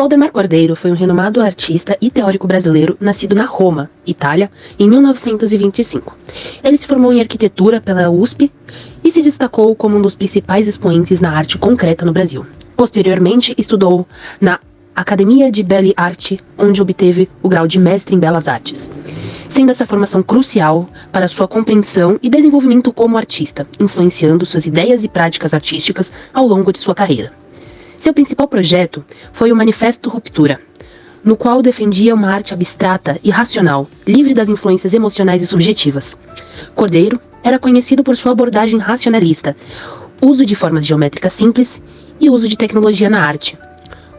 Valdemar Cordeiro foi um renomado artista e teórico brasileiro nascido na Roma, Itália, em 1925. Ele se formou em arquitetura pela USP e se destacou como um dos principais expoentes na arte concreta no Brasil. Posteriormente, estudou na Academia de Belle Arte, onde obteve o grau de mestre em Belas Artes, sendo essa formação crucial para sua compreensão e desenvolvimento como artista, influenciando suas ideias e práticas artísticas ao longo de sua carreira. Seu principal projeto foi o Manifesto Ruptura, no qual defendia uma arte abstrata e racional, livre das influências emocionais e subjetivas. Cordeiro era conhecido por sua abordagem racionalista, uso de formas geométricas simples e uso de tecnologia na arte,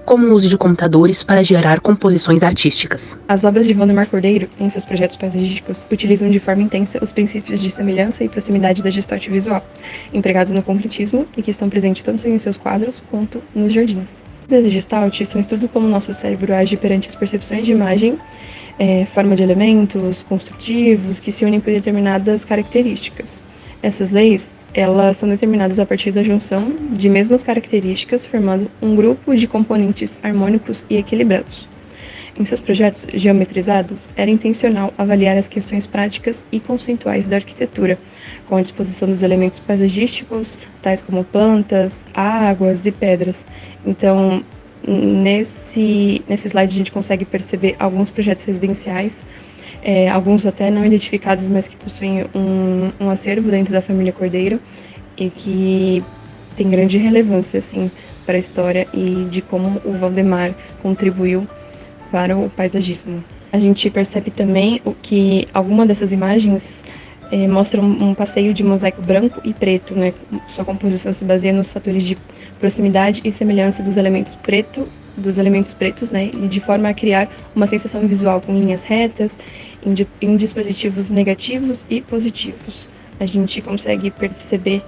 como o uso de computadores para gerar composições artísticas. As obras de Valdemar Cordeiro, em seus projetos paisagísticos, utilizam de forma intensa os princípios de semelhança e proximidade da gestalt visual, empregados no concretismo e que estão presentes tanto em seus quadros quanto nos jardins. As gestalt são um estudo como o nosso cérebro age perante as percepções de imagem, forma de elementos construtivos que se unem por determinadas características. Essas leis elas são determinadas a partir da junção de mesmas características, formando um grupo de componentes harmônicos e equilibrados. Em seus projetos geometrizados, era intencional avaliar as questões práticas e conceituais da arquitetura, com a disposição dos elementos paisagísticos, tais como plantas, águas e pedras. Então, nesse slide a gente consegue perceber alguns projetos residenciais, alguns até não identificados, mas que possuem um acervo dentro da família Cordeiro e que tem grande relevância assim, para a história e de como o Valdemar contribuiu para o paisagismo. A gente percebe também que algumas dessas imagens mostram um passeio de mosaico branco e preto, né? Sua composição se baseia nos fatores de proximidade e semelhança dos elementos pretos, né? E de forma a criar uma sensação visual com linhas retas em dispositivos negativos e positivos. A gente consegue perceber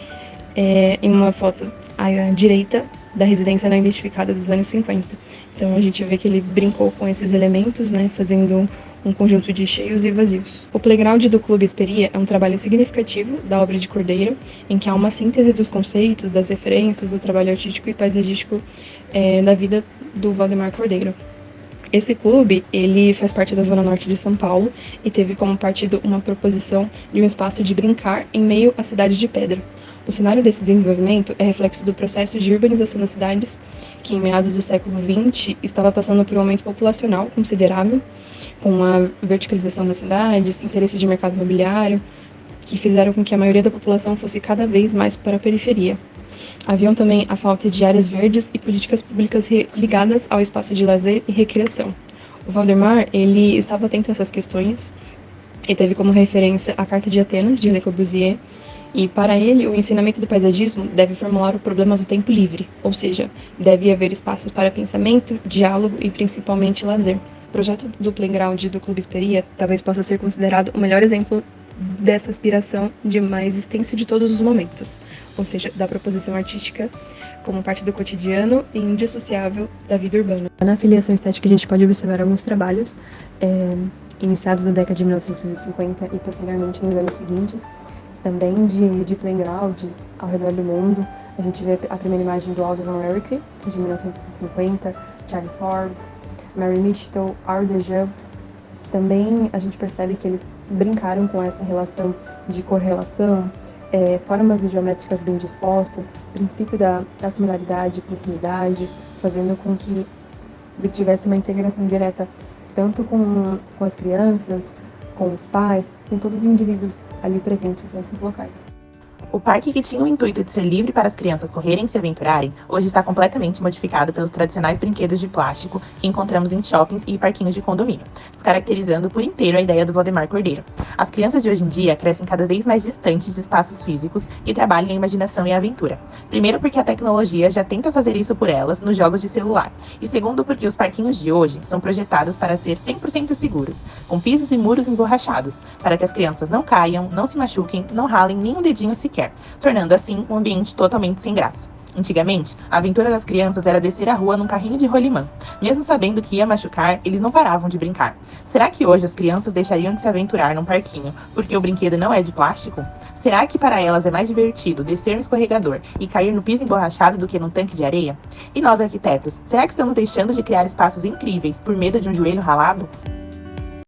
em uma foto à direita da residência não identificada dos anos 50. Então a gente vê que ele brincou com esses elementos, né? Fazendo um conjunto de cheios e vazios. O playground do Clube Esperia é um trabalho significativo da obra de Cordeiro, em que há uma síntese dos conceitos, das referências, do trabalho artístico e paisagístico da vida do Valdemar Cordeiro. Esse clube, ele faz parte da Zona Norte de São Paulo e teve como partido uma proposição de um espaço de brincar em meio à cidade de pedra. O cenário desse desenvolvimento é reflexo do processo de urbanização das cidades, que em meados do século XX estava passando por um aumento populacional considerável, com a verticalização das cidades, interesse de mercado imobiliário, que fizeram com que a maioria da população fosse cada vez mais para a periferia. Haviam também a falta de áreas verdes e políticas públicas ligadas ao espaço de lazer e recreação. O Valdemar, ele estava atento a essas questões e teve como referência a Carta de Atenas, de Le Corbusier, e para ele, o ensinamento do paisagismo deve formular o problema do tempo livre, ou seja, deve haver espaços para pensamento, diálogo e principalmente lazer. O projeto do playground do Clube Esperia talvez possa ser considerado o melhor exemplo dessa aspiração de mais extenso de todos os momentos, ou seja, da proposição artística como parte do cotidiano e indissociável da vida urbana. Na filiação estética a gente pode observar alguns trabalhos iniciados na década de 1950 e posteriormente nos anos seguintes, também de playgrounds ao redor do mundo. A gente vê a primeira imagem do Aldo Van Eyck, de 1950, Charlie Forbes, Mary Mitchell, Art Jobs. Também a gente percebe que eles brincaram com essa relação de correlação, formas geométricas bem dispostas, princípio da similaridade, proximidade, fazendo com que tivesse uma integração direta tanto com as crianças, com os pais, com todos os indivíduos ali presentes nesses locais. O parque, que tinha o intuito de ser livre para as crianças correrem e se aventurarem, hoje está completamente modificado pelos tradicionais brinquedos de plástico que encontramos em shoppings e parquinhos de condomínio, descaracterizando por inteiro a ideia do Valdemar Cordeiro. As crianças de hoje em dia crescem cada vez mais distantes de espaços físicos que trabalhem a imaginação e a aventura. Primeiro, porque a tecnologia já tenta fazer isso por elas nos jogos de celular. E segundo, porque os parquinhos de hoje são projetados para ser 100% seguros, com pisos e muros emborrachados, para que as crianças não caiam, não se machuquem, não ralem nem um dedinho sequer, tornando assim um ambiente totalmente sem graça. Antigamente, a aventura das crianças era descer a rua num carrinho de rolimã. Mesmo sabendo que ia machucar, eles não paravam de brincar. Será que hoje as crianças deixariam de se aventurar num parquinho porque o brinquedo não é de plástico? Será que para elas é mais divertido descer no escorregador e cair no piso emborrachado do que num tanque de areia? E nós, arquitetos, será que estamos deixando de criar espaços incríveis por medo de um joelho ralado?